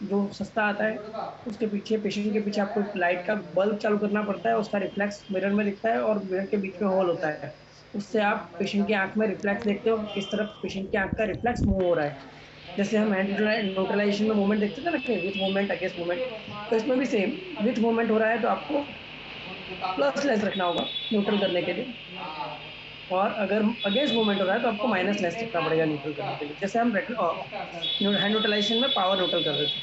जो सस्ता आता है, उसके पीछे पेशेंट के पीछे आपको लाइट का बल्ब चालू करना पड़ता है, उसका रिफ्लेक्स मिरर में दिखता है और मिरर के बीच में होल होता है। उससे आप पेशेंट की आँख में रिफ्लेक्स देखते हो, किस तरफ पेशेंट की आँख का रिफ्लेक्स मूव हो रहा है। जैसे हम हैंड न्यूट्रलाइजेशन में मूवमेंट देखते थे ना कि विथ मूवमेंट अगेंस्ट मूवमेंट, तो इसमें भी सेम विथ मूवमेंट हो रहा है तो आपको प्लस लेंस रखना होगा न्यूट्रल करने के लिए, और अगर अगेंस्ट मूवमेंट हो रहा है तो आपको माइनस लेंस रखना पड़ेगा न्यूट्रल करने के लिए। जैसे हम हैंड न्यूट्रलाइजेशन में पावर न्यूट्रल कर रहे थे,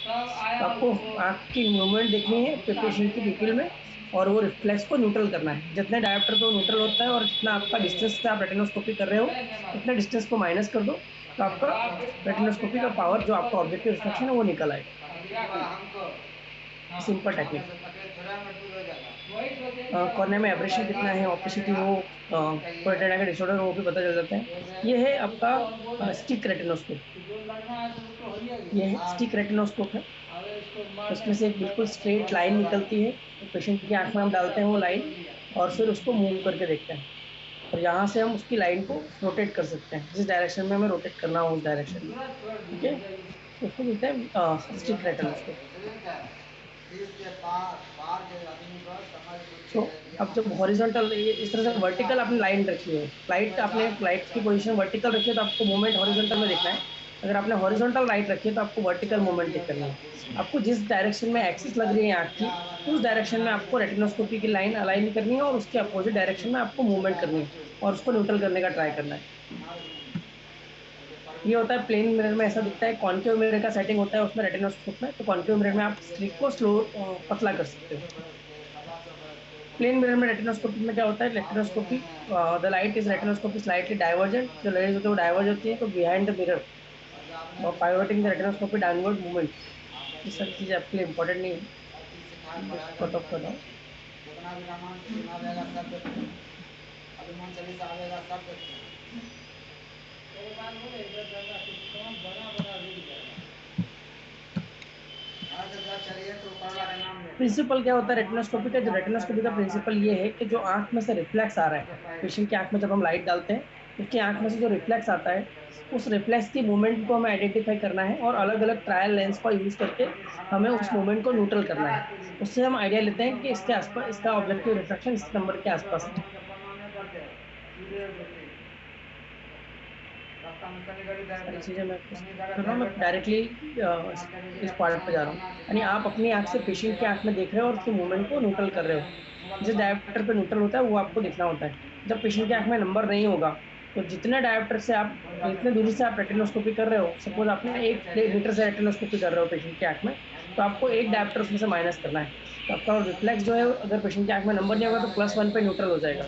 तो आपको आँख की मूवमेंट देखनी है पेशेंट की पिपिल में, और वो रिफ्लेक्स को न्यूट्रल करना है। जितने डायोप्टर पे न्यूट्रल होता है और जितना आपका डिस्टेंस से आप रेटिनोस्कोपी कर रहे हो, उतने डिस्टेंस को माइनस कर दो, तो आपका रेटिनोस्कोपी का पावर जो आपका ऑब्जेक्टिव रिफ्लेक्शन है वो निकल आएगा। Simple technique. कॉर्निया में एब्रेशन कितना है, ऑप्टिसिटी हो, कोएटेना का डिसऑर्डर हो, वो भी पता चल जाता है। ये है आपका स्टिक रेटिनोस्कोप। ये है स्टिक रेटिनोस्कोप है। उसमें से एक बिल्कुल स्ट्रेट लाइन निकलती है, तो पेशेंट की आंख में हम डालते हैं वो लाइन, और फिर उसको मूव करके देखते हैं, और यहाँ से हम उसकी लाइन को रोटेट कर सकते हैं, जिस डायरेक्शन में हमें रोटेट करना हो उस डायरेक्शन में। ठीक है, तो उसको बोलते हैं स्टिक रेटिनोस्कोप। तो अब जब हॉरिजॉन्टल इस तरह से वर्टिकल आपने लाइन रखी है, लाइट की पोजीशन वर्टिकल रखी है तो आपको मूवमेंट हॉरिजॉन्टल में देखना है। अगर आपने हॉरिजॉन्टल लाइट रखी है तो आपको वर्टिकल मूवमेंट करनी है। आपको जिस डायरेक्शन में एक्सिस लग रही है आँख की, उस डायरेक्शन में आपको रेटिनोस्कोपी की लाइन अलाइन करनी है, और उसके अपोजिट डायरेक्शन में आपको मूवमेंट करनी है और उसको न्यूट्रल करने का ट्राई करना है। ये होता है प्लेन मिरर में ऐसा दिखता है, कॉन्केव मिरर का सेटिंग होता है उसमें रेटिनोस्कोप में, तो कॉन्केव मिरर में आप स्लिट को स्लो पतला कर सकते हो। प्लेन मिरर में रेटिनोस्कोपी में क्या होता है, retinoscopy the light is retinoscopy slightly divergent, जो लाइट होती है वो डाइवर्ज होती है, तो behind the mirror pivoting the retinoscopy downward movement. ये सारी चीजें आपके लिए इंपॉर्टेंट नहीं है, बस कट ऑफ कर रहा हूँ। प्रिंसिपल क्या होता है रेटिनोस्कोपी का, जो रेटिनोस्कोपी का प्रिंसिपल ये है कि जो आंख में से रिफ्लेक्स आ रहा है पेशेंट की आंख में, जब हम लाइट डालते हैं उसकी आंख में से जो रिफ्लेक्स आता है, उस रिफ्लेक्स की मूवमेंट को हमें आइडेंटिफाई करना है, और अलग अलग ट्रायल लेंस का यूज करके हमें उस मूवमेंट को न्यूट्रल करना है। उससे हम आइडिया लेते हैं कि इसके आसपास इसका ऑब्जेक्टिव रिफ्रैक्शन इस नंबर के आसपास है। सारी चीज़ें मैं कर रहा हूँ, मैं डायरेक्टली इस पार्ट पे जा रहा हूँ। यानी आप अपनी आँख से पेशेंट की आँख में देख रहे हो और उसकी मूवमेंट को न्यूट्रल कर रहे हो। जिस डायोप्टर पे न्यूट्रल होता है वो आपको दिखना होता है। जब पेशेंट की आँख में नंबर नहीं होगा, तो जितने डायोप्टर से आप जितने दूरी से आप रेटिनोस्कोपी कर रहे हो, सपोज आपने 1 मीटर से रेटिनोस्कोपी कर रहे हो पेशेंट की आँख में, तो आपको 1 डायोप्टर उसमें से माइनस करना है। तो आपका रिफ्लेक्स जो है, अगर पेशेंट की आँख में नंबर नहीं होगा तो +1 पे न्यूट्रल हो जाएगा।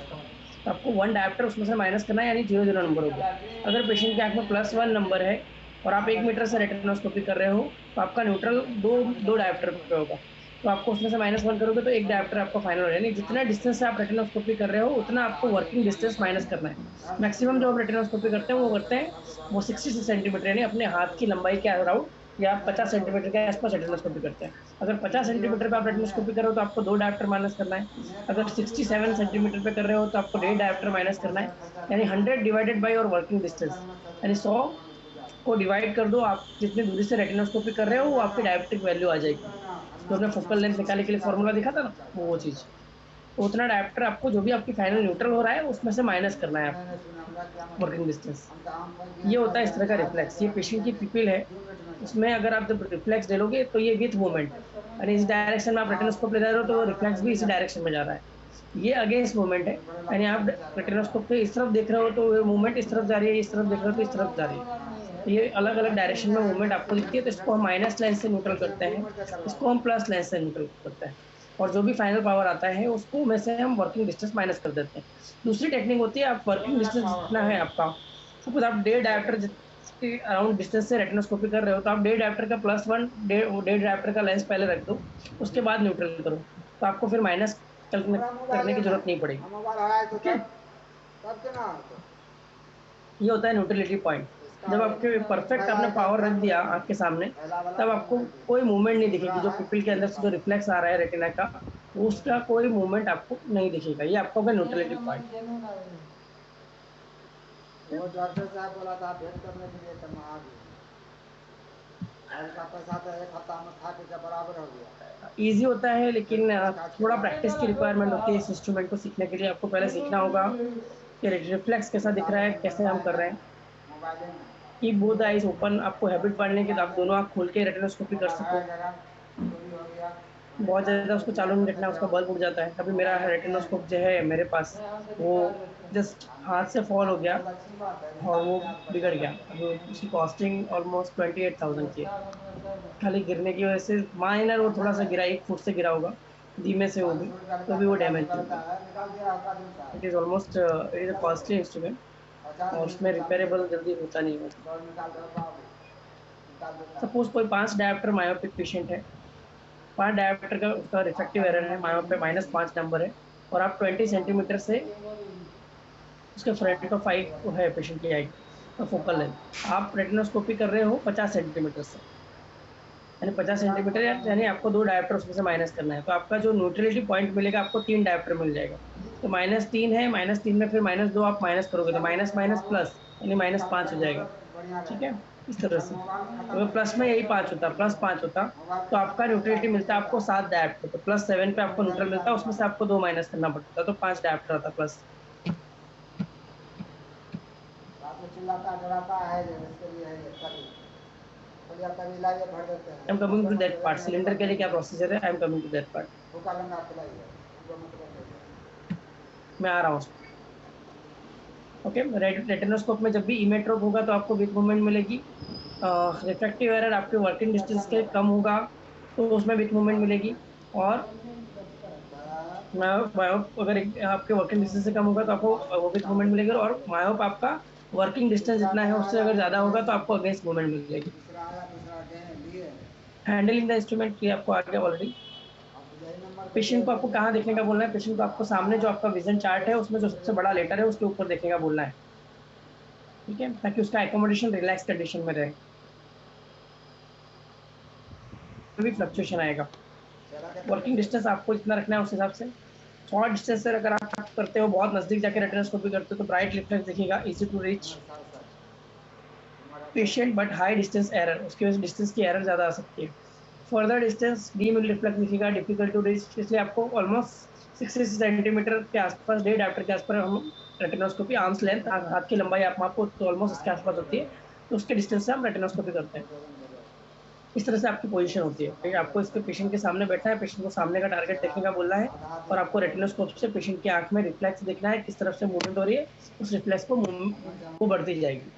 तो आपको 1 डायोप्टर उसमें से माइनस करना है, यानी 0 नंबर हो गया। अगर पेशेंट की आँख में +1 नंबर है और आप 1 मीटर से रेटिनोस्कोपी कर रहे हो, तो आपका न्यूट्रल 2 डायोप्टर पे होगा। तो आपको उसमें से -1 करोगे तो 1 डायोप्टर आपका फाइनल हो जाएगा। यानी जितना डिस्टेंस से आप रेटिनोस्कोपी कर रहे हो, उतना आपको वर्किंग डिस्टेंस माइनस करना है। मैक्सिमम जो हम रेटिनोस्कोपी करते हैं, वो करते हैं वो 66 सेंटीमीटर, यानी अपने हाथ की लंबाई के अराउंड, या 50 सेंटीमीटर के आसपास रेटिनोस्कोपी करते हैं। अगर 50 सेंटीमीटर पे आप रेटिनोस्कोपी कर रहे हो तो आपको 2 डायोप्टर माइनस करना है। अगर 67 सेंटीमीटर पे कर रहे हो तो आपको 1.5 डायोप्टर माइनस करना है। यानी 100 divided by your working distance, यानी 100 को डिवाइड कर दो, आप जितनी दूरी से रेटिनोस्कोपी कर रहे हो वो आपकी डायोप्ट्रिक वैल्यू आ जाएगी। जो हमने फोकल लेंथ निकालने के लिए फॉर्मूला दिखा था ना, वो चीज़। तो उतना डायोप्टर आपको जो भी आपकी फाइनल न्यूट्रल हो रहा है उसमें से माइनस करना है आपको, वर्किंग डिस्टेंस। ये होता है इस तरह का रिफ्लेक्स। ये पेशेंट की पिपिल है, उसमें अगर आप जब रिफ्लेक्स डालोगे तो ये विथ मूवमेंट, यानी इस डायरेक्शन में आप रेटिनोस्कोप ले जा रहे हो तो रिफ्लेक्स भी इसी डायरेक्शन में जा रहा है। ये अगेंस्ट मूवमेंट है, यानी आप रेटिनोस्कोप पे इस तरफ देख रहे हो तो मूवमेंट इस तरफ जा रही है, इस तरफ देख रहे हो तो इस तरफ जा रही है। तो ये अलग अलग डायरेक्शन में मूवमेंट आपको दिखती है, तो इसको हम माइनस लेंस से न्यूट्रल करते हैं, इसको हम प्लस लेंस से न्यूट्रल करते हैं, और जो भी फाइनल पावर आता है उसको में से हम वर्किंग डिस्टेंस माइनस कर देते हैं। दूसरी टेक्निक होती है, आप वर्किंग डिस्टेंस जितना है आपका, सपोज आप 1.5 डायोप्टर के अराउंड डिस्टेंस से रेटिनोस्कोपी कर रहे हो, तो आप 1.5 डायोप्टर का +1 1.5 डायोप्टर का लेंस पहले रख दो, उसके बाद न्यूट्रल करो, तो आपको फिर माइनस करने की जरूरत नहीं पड़ेगी। ठीक है, ये होता है न्यूट्रलिटी पॉइंट। जब आपके परफेक्ट आपने पावर रख दिया आँख के सामने, तब आपको कोई मूवमेंट नहीं दिखेगी। जो पिपिल के अंदर से जो रिफ्लेक्स आ रहा है रेटिना का, उसका कोई मूवमेंट आपको नहीं दिखेगा। ये आपका होगा न्यूट्रलिटी पॉइंट। वो डॉक्टर साहब बोला था भेंट करने के लिए, तो मैं आ गया। ईज़ी होता है, लेकिन थोड़ा प्रैक्टिस की रिक्वायरमेंट होती है इस इंस्ट्रूमेंट को सीखने के लिए। आपको पहले सीखना होगा कि रिफ्लेक्स कैसा दिख रहा है, कैसे हम कर रहे हैं। Keep both the eyes open, आपको हैबिट पालने की तो आप दोनों आँख खोल के रेटिनोस्कोपी कर सको। बहुत ज़्यादा उसको चालू नहीं रखना है, उसका बल्ब उड़ जाता है। अभी मेरा रेटिनोस्कोप जो है मेरे पास, वो जस्ट हाथ से फॉल हो गया और वो बिगड़ गया। अब उसकी कॉस्टिंग ऑलमोस्ट 28,000 की है। खाली गिरने की वजह से माइनर वो थोड़ा-सा गिरा, 1 फुट से गिरा होगा, धीमे से वो भी, तो भी वो डैमेज हो गया। It is almost it is a costly instrument और उसमें रिपेयरेबल जल्दी होता नहीं है। सपोज़ कोई 5 डायोप्टर मायोपिक पेशेंट है, 5 डायोप्टर का उसका रिफ्रैक्टिव एरर है, मायो पे -5 नंबर है और आप 20 सेंटीमीटर से उसके फ्रंट ऑफ आई को है पेशेंट की आई फोकल लेंथ, आप रेटिनोस्कोपी कर रहे हो 50 सेंटीमीटर से, यानी 50 सेंटीमीटर यानी आपको 2 डायोप्टर उसमें से माइनस करना है, तो आपका जो न्यूट्रलिटी पॉइंट मिलेगा आपको 3 डायोप्टर मिल जाएगा। तो -3 है, -3 में फिर -2 आप माइनस करोगे तो माइनस माइनस प्लस यानी -5 हो जाएगा। ठीक है? इस तरह से। तो प्लस में यही 5 होता, प्लस 5 होता, तो आपका न्यूट्रलिटी मिलता है आपको 7 डायोप्टर, तो +7 पे आपको न्यूट्रल मिलता है, उसमें से आपको 2 माइनस करना पड़ता है, तो 5 डायोप्टर आता plus. I am coming to that part. Cylinder के लिए क्या प्रोसीजर है, I am coming to that part. मैं आ रहा हूँ। ओके, रेटिनोस्कोप में जब भी इमेट्रोप होगा तो आपको विथ मूवमेंट मिलेगी। रिफ्रैक्टिव एरर आपके वर्किंग डिस्टेंस के कम होगा तो उसमें विथ मूवमेंट मिलेगी, और मायोप अगर आपके वर्किंग डिस्टेंस से कम होगा तो आपको विथ मूवमेंट मिलेगी, और मायोप आपका वर्किंग डिस्टेंस जितना है उससे अगर ज़्यादा होगा तो आपको अगेंस्ट मूवमेंट मिलेगी। हैंडलिंग द इंस्ट्रूमेंट की आपको आ गया ऑलरेडी। पेशेंट को आपको कहाँ देखने का बोलना है, पेशेंट को आपको सामने जो आपका विजन चार्ट है उसमें जो सबसे बड़ा लेटर है उसके ऊपर देखने का बोलना है। ठीक है, ताकि उसका एकोमोडेशन रिलैक्स कंडीशन में रहे, भी फ्लक्चुएशन आएगा। वर्किंग डिस्टेंस आपको इतना रखना है उस हिसाब से। शॉर्ट डिस्टेंस से अगर आप करते हो, बहुत नजदीक जाके रेटिनोस्कोपी करते हो तो ब्राइट रिफ्लेक्स दिखेगा, easy to reach patient but high distance error, उसकी वजह से डिस्टेंस की एरर ज़्यादा आ सकती है। फर्दर डिस्टेंस डी मिल रिफ्लेक्स दिखेगा, डिफिकल्ट टू रीच, इसलिए आपको ऑलमोस्ट 60 सेंटीमीटर के आसपास, 1.5 के आसपास हम रेटिनोस्कोपी, आर्म्स लेंथ, हाथ की लंबाई आप मापो तो ऑलमोस्ट इसके आसपास होती है, तो उसके डिस्टेंस से हम रेटिनोस्कोपी करते हैं। इस तरह से आपकी पोजीशन होती है, ठीक है? आपको इसके पेशेंट के सामने बैठना है, पेशेंट को सामने का टारगेट देखने का बोलना है, और आपको रेटिनोस्कोप से पेशेंट की आँख में रिफ्लेक्स देखना है, किस तरफ से मूवमेंट हो रही है, उस रिफ्लेक्स को वो बढ़ती जाएगी।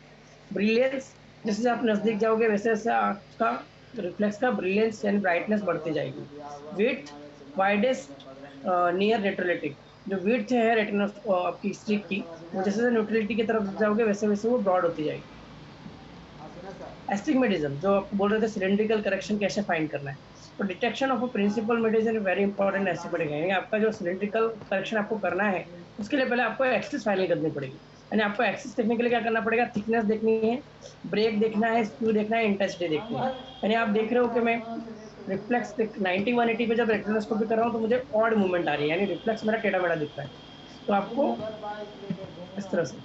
ब्रिलियंस, जैसे आप नज़दीक जाओगे वैसे-वैसे आँख का रिफ्लेक्स का ब्रिलियंस यानी ब्राइटनेस बढ़ती जाएगी। विड्थ वाइडेस्ट नियर न्यूट्रलिटी, जो विड्थ है रेटिनोस आपकी स्ट्रिप की, वो जैसे-जैसे न्यूट्रलिटी की तरफ जाओगे वैसे-वैसे वो ब्रॉड होती जाएगी। एस्टिग्मेटिज्म, जो आप बोल रहे थे सिलिंड्रिकल करेक्शन कैसे फाइंड करना है, तो detection of a principal medicine very important astigmatic है, यानी आपका जो सिलिंड्रिकल करेक्शन आपको करना है उसके लिए पहले आपको एक्सिस फाइनल करनी पड़ेगी, यानी आपको एक्सिस देखने के लिए क्या करना पड़ेगा, थिकनेस देखनी है, ब्रेक देखना है, स्क्यू देखना है, इंटेंसिटी देखनी है। यानी आप देख रहे हो कि मैं रिफ्लेक्स 90 180 पे जब रेटिनोस्कोपी कर रहा हूँ तो मुझे ऑड मूवमेंट आ रही है, यानी रिफ्लेक्स मेरा टेढ़ा मेढ़ा दिख रहा है, तो आपको इस तरह से,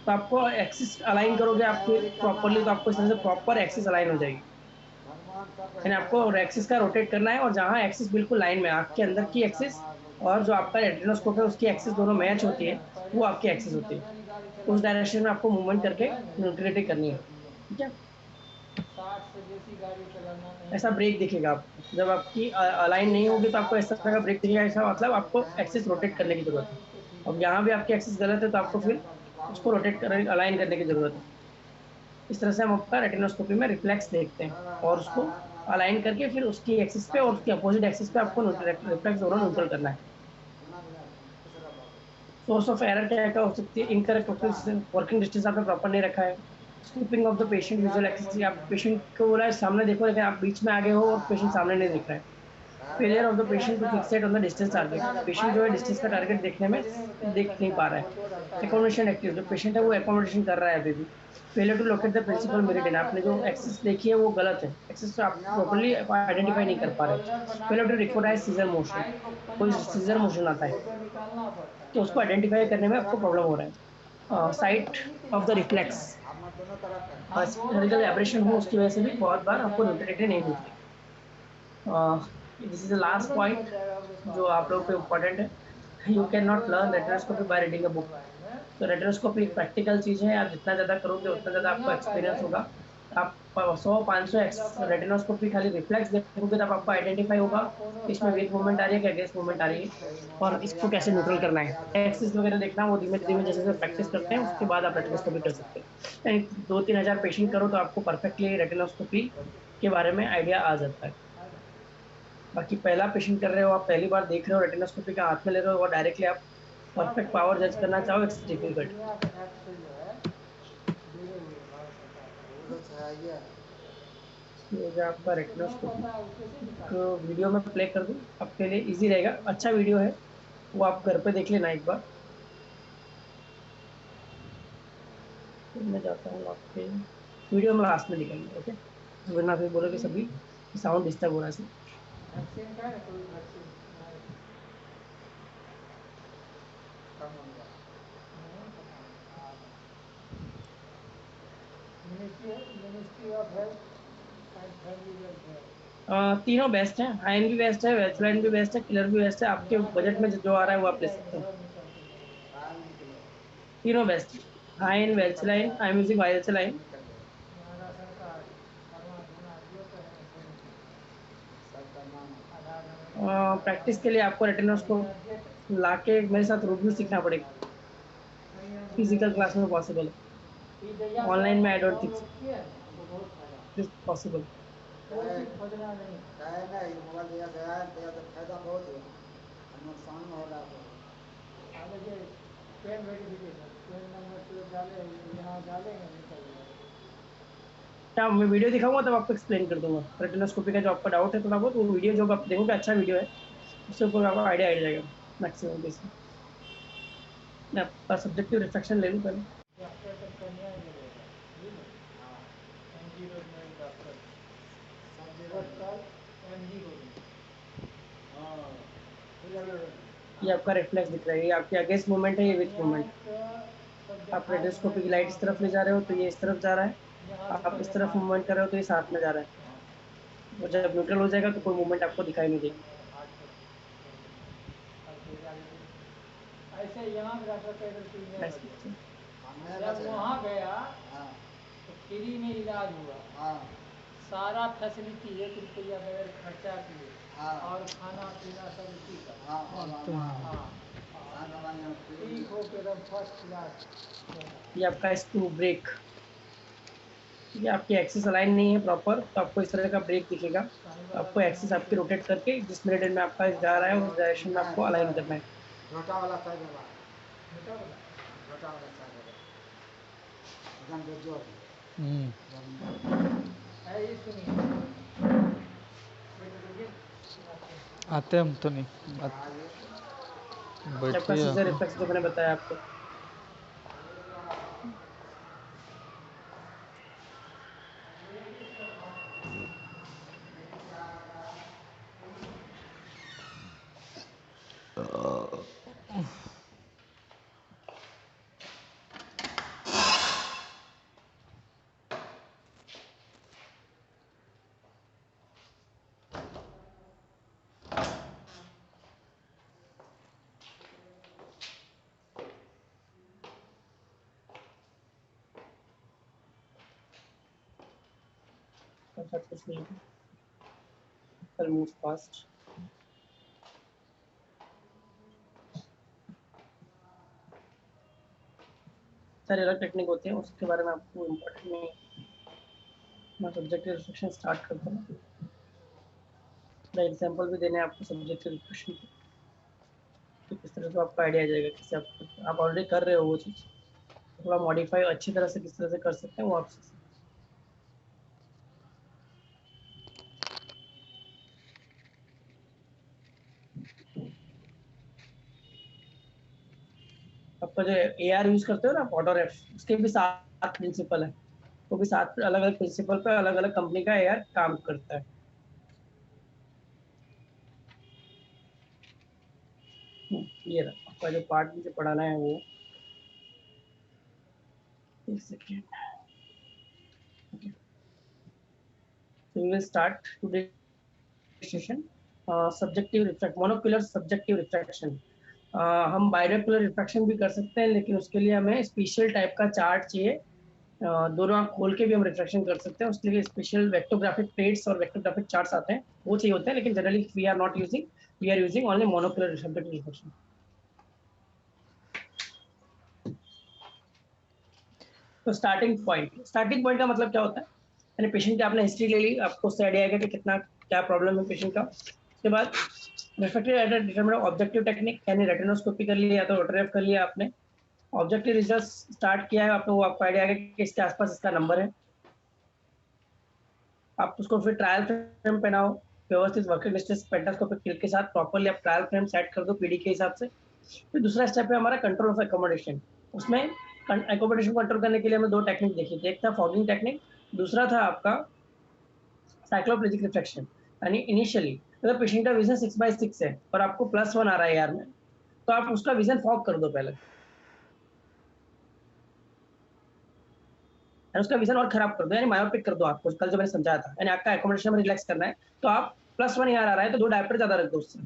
तो आपको एक्सिस अलाइन करोगे आपके प्रॉपर्ली, तो आपको इस तरह से प्रॉपर एक्सिस अलाइन हो जाएगी, यानी आपको एक्सिस का रोटेट करना है, और जहाँ एक्सिस बिल्कुल लाइन में आँख के अंदर की एक्सिस और जो आपका रेटिनोस्कोप है उसकी एक्सिस दोनों मैच होती है, वो आपकी एक्सिस होती है। तो उस डायरेक्शन में आपको मूवमेंट करके न्यूट्रलिटी करनी है। ठीक है? ऐसा ब्रेक दिखेगा आपको। जब आपकी अलाइन नहीं होगी तो आपको इस तरह का ब्रेक दिखेगा, ऐसा मतलब आपको एक्सिस रोटेट करने की ज़रूरत है। अब यहाँ भी आपकी एक्सिस गलत है तो आपको फिर उसको रोटेट कर अलाइन करने की ज़रूरत है। इस तरह से हम आपका रेटिनोस्कोपी में रिफ्लेक्स देखते हैं और उसको अलाइन करके फिर उसकी एक्सिस पे और उसकी अपोजिट एक्सिस पे आपको रिफ्लेक्स दोनों न्यूट्रल करना है। सोर्स ऑफ एरर क्या-क्या हो सकती है? इनकरेक्ट वर्किंग डिस्टेंस आपने प्रॉपर नहीं रखा है। Scooping of the patient visual axis, आप पेशेंट को बोला है सामने देखो, लेकिन आप बीच में आगे हो और पेशेंट सामने नहीं दिख रहा है। Failure of the patient to fixate on the distance target, patient जो है डिस्टेंस का टारगेट देखने में देख नहीं पा रहा है। एकोमोडेशन एक्टिव, जो पेशेंट है वो एकोमोडेशन कर रहा है अभी भी। Failure to locate the principal meridian, आपने जो एक्सिस देखी है वो गलत है, एक्सिस आप प्रॉपर्ली आइडेंटिफाई नहीं कर पा रहे। Failure to recognise scissor motion, कोई सीजर मोशन आता है तो उसको आइडेंटिफाई करने में आपको प्रॉब्लम हो रहा है। Sight of the reflex, spherical aberration हो उसकी वजह से भी बहुत बार आपको न्यूट्रलिटी नहीं मिलती। This is the last point जो आप लोगों को इम्पोर्टेंट है। You can not learn retinoscopy by reading a book. तो रेटिनोस्कोपी एक प्रैक्टिकल चीज है, आप जितना ज्यादा करोगे उतना ज्यादा आपको एक्सपीरियंस होगा। आप 100-500 रेटिनोस्कोपी खाली रिफ्लेक्स देखोगे तब आपको आइडेंटिफाई होगा कि इसमें विद मूवमेंट आ रही है कि अगेंस्ट मूवमेंट आ रही है और इसको कैसे न्यूट्रल करना है। एक्सिस वगैरह देखना वो धीमे धीमे जैसे जैसे प्रैक्टिस करते हैं उसके बाद आप रेटिनोस्कोपी कर सकते हैं। 2-3 हज़ार पेशेंट करो तो आपको परफेक्टली रेटिनोस्कोपी के बारे में आइडिया आ जाता है। बाकी पहला पेशेंट कर रहे हो, आप पहली बार देख रहे हो, रेटिनोस्कोपी का हाथ में ले रहे हो और डायरेक्टली आप परफेक्ट पावर जज करना चाहो, इट्स डिफिकल्ट। ये जो आपका रेटिनोस्कोपी एक वीडियो में प्ले कर दूं आपके लिए इजी रहेगा, अच्छा वीडियो है, वो आप घर पे देख लेना एक बार। फिर मैं जाता हूँ आपके वीडियो में लास्ट में दिखाएंगे, ओके। वरना फिर बोलोगे सभी साउंड डिस्टर्ब हो रहा है इसमें। तीनों बेस्ट है, आयन भी बेस्ट है, वेचलाइन भी बेस्ट है, किलर भी बेस्ट है। आपके बजट में जो आ रहा है वो आप ले सकते हो। तीनों बेस्ट, आयन, वेचलाइन, आई एम यूजिंग वेचलाइन। प्रैक्टिस के लिए आपको रेटिनोस को लाके मेरे साथ रूबरू सीखना पड़ेगा। फिजिकल क्लास में पॉसिबल है, ऑनलाइन में I don't think this possible. Mobile दिया गया है तो फायदा बहुत है, नुकसान हो रहा है। पेन वेरिफिकेशन, पेन नंबर से डाले, यहाँ डालेंगे निकल जाएगा। क्या मैं वीडियो दिखाऊंगा तब आपको एक्सप्लेन कर दूंगा रेटिनोस्कोपी का, जो आपका डाउट है थोड़ा बहुत, वो वीडियो जो आप देखोगे अच्छा वीडियो है, उससे ऊपर आपको आइडिया आ जाएगा मैक्सिमम बेसिक। मैं आपका सब्जेक्टिव रिफ्लेक्शन ले लूँ पहले। ये आपका रिफ्लेक्स दिख रहा है, ये आपके अगेंस्ट मूवमेंट है, ये विथ मूवमेंट है। आप रेटिनोस्कोपी की लाइट इस तरफ ले जा रहे हो तो ये इस तरफ जा रहा है, आप इस तरफ मूवमेंट कर रहे हो तो ये साथ में जा रहा है। और जब न्यूट्रल हो जाएगा तो कोई मूवमेंट आपको दिखाई नहीं देगी। ऐसे यहाँ डॉक्टर का इधर क्यों नहीं ऐसे बचे? जब वहाँ गया तो फ्री में इलाज हुआ, सारा फैसिलिटी 1 रुपया बगैर खर्चा किए और खाना पीना सब उसी का। ठीक हो के एकदम फर्स्ट क्लास। ये आपका स्क्रू ब्रेक, ये आपकी एक्सिस अलाइन नहीं है प्रॉपर तो आपको इस तरह का ब्रेक दिखेगा। तो आपको एक्सिस आपकी रोटेट करके जिस मिनट में आपका जा रहा है उस डायरेक्शन में आपको अलाइन करना है। छोटा वाला साइड वाला, छोटा वाला, छोटा वाला साइड वाला एकदम जो है ये सुनिए। आते हम तो नहीं आपका बैठिए सीजर रिफ्लेक्स जो मैंने बताया आपको। ऐसा कुछ नहीं है, कल मूव फास्ट। सारे अलग टेक्निक होते हैं, उसके बारे में आपको इम्पोर्टेंट नहीं है। मैं सब्जेक्टिव रिफ्लेक्शन स्टार्ट करता हूँ, एग्जाम्पल भी देने हैं आपको सब्जेक्टिव रिफ्लेक्शन के, तो किस तरह से आपको आइडिया आ जाएगा कैसे आप ऑलरेडी कर रहे हो वो चीज़, थोड़ा मॉडिफाई अच्छी तरह से किस तरह से कर सकते हैं वो आप सीख सकते हैं। आपका जो ए आर यूज करते हो ना ऑटो रेफ, उसके भी 7 प्रिंसिपल है, वो भी 7 अलग अलग प्रिंसिपल पे अलग अलग कंपनी का ए आर काम करता है। ये रहा आपका जो पार्ट मुझे पढ़ाना है वो, एक second. So we will start today's session. Subjective refraction, monocular subjective refraction. हम बाइनोकुलर रिफ्रैक्शन भी कर सकते हैं, लेकिन उसके लिए हमें स्पेशल टाइप का चार्ट चाहिए। दोनों आंख खोल के भी हम रिफ्रैक्शन कर सकते हैं, उसके लिए स्पेशल वेक्टोग्राफिक प्लेट्स और वेक्टोग्राफिक चार्ट्स आते हैं, वो चाहिए होते हैं। लेकिन generally we are not using, we are using only monocular subjective refraction. तो स्टार्टिंग पॉइंट का मतलब क्या होता है? यानी पेशेंट की आपने हिस्ट्री ले ली, आपको उससे आइडिया आएगा कि कितना क्या प्रॉब्लम है पेशेंट का। उसके बाद refractive error determine objective technique, यानी रेटिनोस्कोपी कर लिया या तो रोटरएफ कर लिया आपने, ऑब्जेक्टिव रिजल्ट स्टार्ट किया है आपने, वो आपको आइडिया आएगा कि इसके आसपास इसका नंबर है। आप उसको फिर ट्रायल फ्रेम पहनाओ, व्यवस्थित वर्किंग डिस्टेंस पेंटास्कोपिक क्लिप के साथ प्रॉपर्ली आप ट्रायल फ्रेम सेट कर दो पीडी के हिसाब से। फिर दूसरा स्टेप है हमारा कंट्रोल ऑफ एकोमोडेशन। उसमें एकोमोडेशन कंट्रोल करने के लिए हमें दो टेक्निक देखी थी, एक था फॉगिंग टेक्निक, दूसरा था आपका साइक्लोप्लेजिक रिफ्लेक्शन। यानी इनिशियली अगर पेशेंट का विजन 6/6 है और आपको +1 आ रहा है यार में, तो आप उसका विजन फॉग कर दो पहले, उसका विजन और खराब कर दो, यानी मायोपिक कर दो। आपको कल जो मैंने समझाया था, यानी आपका एकोमोडेशन में रिलैक्स करना है, तो आप +1 यार आ रहा है तो 2 डायप्टर ज्यादा रख दो उससे।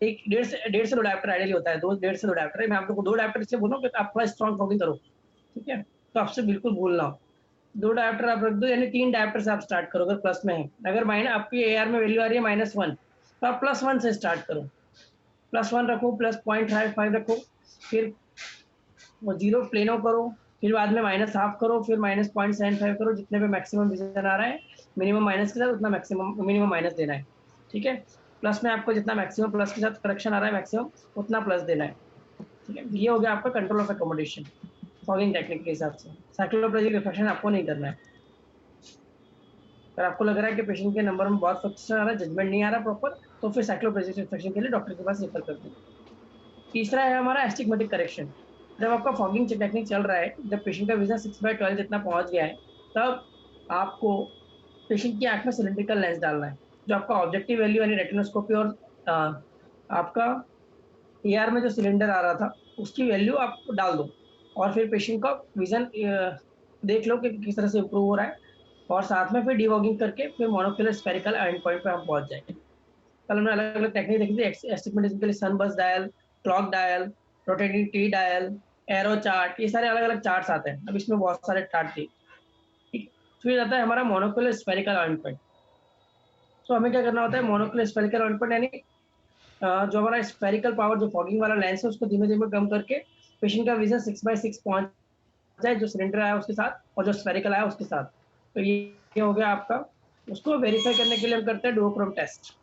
एक 1.5 से 2 डायप्टर आइडियली होता है, 1.5 से 2 डायप्टर। मैं आपको 2 डायप्टर इसलिए बोल रहा हूँ कि आप थोड़ा स्ट्रॉन्ग फॉगिंग करो, ठीक है? तो आपसे बिल्कुल भूलना हो 2 डायप्टर आप रख दो, यानी 3 डायप्टर से आप स्टार्ट करो। अगर प्लस में है, अगर माइनस आपकी एआर में वैल्यू आ रही है -1, तो आप +1 से स्टार्ट करो, +1 रखो, +0.55 रखो, फिर वो जीरो प्लेनो करो, फिर बाद में -1/2 करो, फिर -0.75 करो, जितने पे मैक्सिमम विजन आ रहा है मिनिमम माइनस के साथ उतना मैक्सिमम मिनिमम माइनस देना है, ठीक है? प्लस में आपको जितना मैक्सिमम प्लस के साथ करेक्शन आ रहा है मैक्सिमम उतना प्लस देना है, ठीक है? ये हो गया आपका control of accommodation fogging technique के हिसाब से। साइक्लोप्लेजिक रिफ्लेक्शन आपको नहीं करना है। अगर आपको लग रहा है कि पेशेंट के नंबर में बहुत फ्लक्चुएशन आ रहा है, जजमेंट नहीं आ रहा प्रॉपर, तो फिर साइक्लोप्लेजिक रिफ्लेक्शन के लिए डॉक्टर के पास रेफर कर दें। तीसरा है हमारा एस्टिग्मेटिक करेक्शन। जब आपका फॉगिंग टेक्निक चल रहा है, जब पेशेंट का विजन 6/12 जितना पहुंच गया है, तब आपको पेशेंट की आंख में सिलिंड्रिकल लेंस डालना है। जो आपका ऑब्जेक्टिव वैल्यू यानी रेटिनोस्कोपी और आपका एआर में जो सिलेंडर आ रहा था उसकी वैल्यू आप डाल दो, और फिर पेशेंट का विजन देख लो कि किस तरह से इम्प्रूव हो रहा है, और साथ में फिर डिवॉगिंग करके फिर मोनोक्यूलर स्फेरिकल एंड पॉइंट पे हम पहुंच जाएंगे। कल हमने अलग अलग टेक्निक देखी थी, एस्टिग्मेटिज्म के लिए sunburst dial, clock dial, rotating T dial, arrow chart, ये सारे अलग अलग चार्ट्स आते हैं। अब इसमें बहुत सारे चार्ट थी, ठीक है? फिर आता है हमारा मोनोक्यूलर स्फेरिकल ऑइंटमेंट। तो हमें क्या करना होता है, मोनोक्यूलर स्फेरिकल ऑइंटमेंट यानी जो हमारा स्फेरिकल पावर जो फॉगिंग वाला लेंस है उसको धीमे धीमे कम करके पेशेंट का विजन 6/6 पहुंच जाए, जो सिलेंडर आया उसके साथ और जो स्फेरिकल आया उसके साथ। तो ये हो गया आपका। उसको वेरीफाई करने के लिए हम करते हैं डुओक्रोम टेस्ट,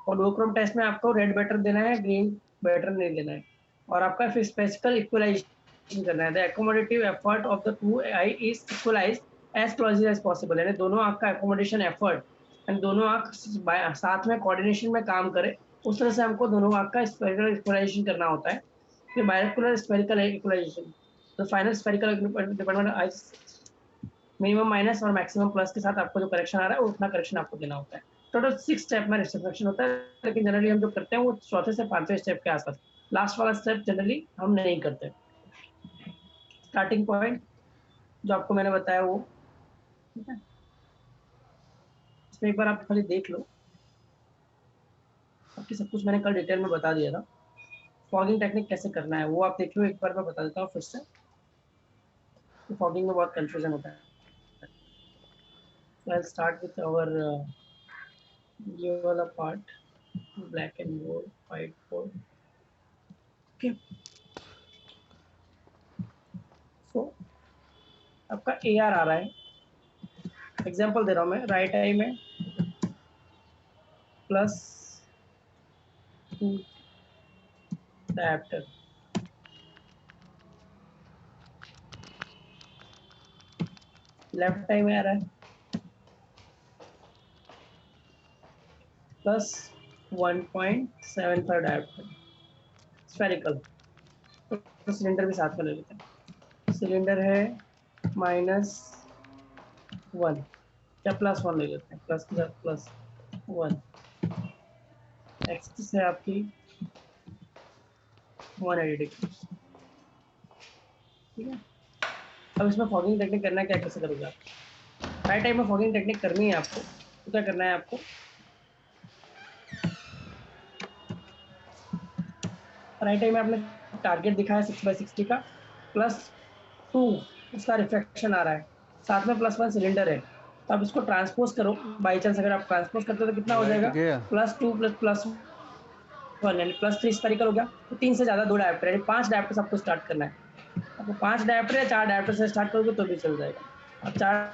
और डुओक्रोम टेस्ट में आपको रेड बैटर देना है, ग्रीन बैटर नहीं देना है, और आपका फिर स्पेसिफिकल इक्वलाइजेशन करना है। The accommodative effort of the two eye is equalised as closely as possible, यानी दोनों आंख का एकोमोडेशन एफर्ट एंड दोनों आंख साथ में कोऑर्डिनेशन में काम करे, उस तरह से हमको दोनों आंख का स्फेरिकल इक्वलाइजेशन करना होता है। फिर बायकुलर स्फेरिकल इक्वलाइजेशन, तो final spherical dependent eyes minimum minus और मैक्सिमम प्लस के साथ आपको जो करेक्शन आ रहा है उतना करेक्शन आपको देना होता है। टोटल 6 स्टेप में रिफ्लेक्शन होता है, लेकिन जनरली हम जो करते हैं वो चौथे से 5वें स्टेप के आसपास, लास्ट वाला स्टेप जनरली हम नहीं करते। स्टार्टिंग पॉइंट जो आपको मैंने बताया वो, ठीक है? इसमें एक बार आप खाली देख लो, बाकी सब कुछ मैंने कल डिटेल में बता दिया था। फॉगिंग टेक्निक कैसे करना है वो आप देख लो, एक बार मैं बता देता हूँ फिर से, तो फॉगिंग में बहुत कंफ्यूजन होता है। So I'll start with our ये वाला part, black and board, white board, okay. So आपका AR आ रहा है, एग्जांपल दे रहा हूँ मैं, राइट आई में +2 डायप्टर, लेफ्ट आई में आ रहा है +1.75 डायप्टर, स्फेरिकल। तो सिलेंडर भी साथ में ले लेते हैं, सिलेंडर है -1 या +1 ले लेते हैं, प्लस के साथ +1, एक्सिस है आपकी 180 डिग्री, ठीक है। अब इसमें फॉगिंग टेक्निक करना है, क्या कैसे करोगे आप? राइट टाइम में फॉगिंग टेक्निक करनी है आपको, तो क्या करना है आपको, राइट टाइम में आपने टारगेट दिखाया 6/60 का, +2 उसका रिफ्लेक्शन आ रहा है, साथ में +1 सिलेंडर है, तो आप इसको ट्रांसपोज करो। बाई चांस अगर आप ट्रांसपोज करते हो तो कितना हो लाइट जाएगा, गया। +2 ++1 यानी +3 इस तरीका हो गया। तो 3 से ज्यादा 2 डायप्टर यानी 5 डायप्टर से आपको स्टार्ट करना है। आपको 5 डायप्टर या 4 डायप्टर से स्टार्ट करोगे तो भी चल जाएगा। अब 4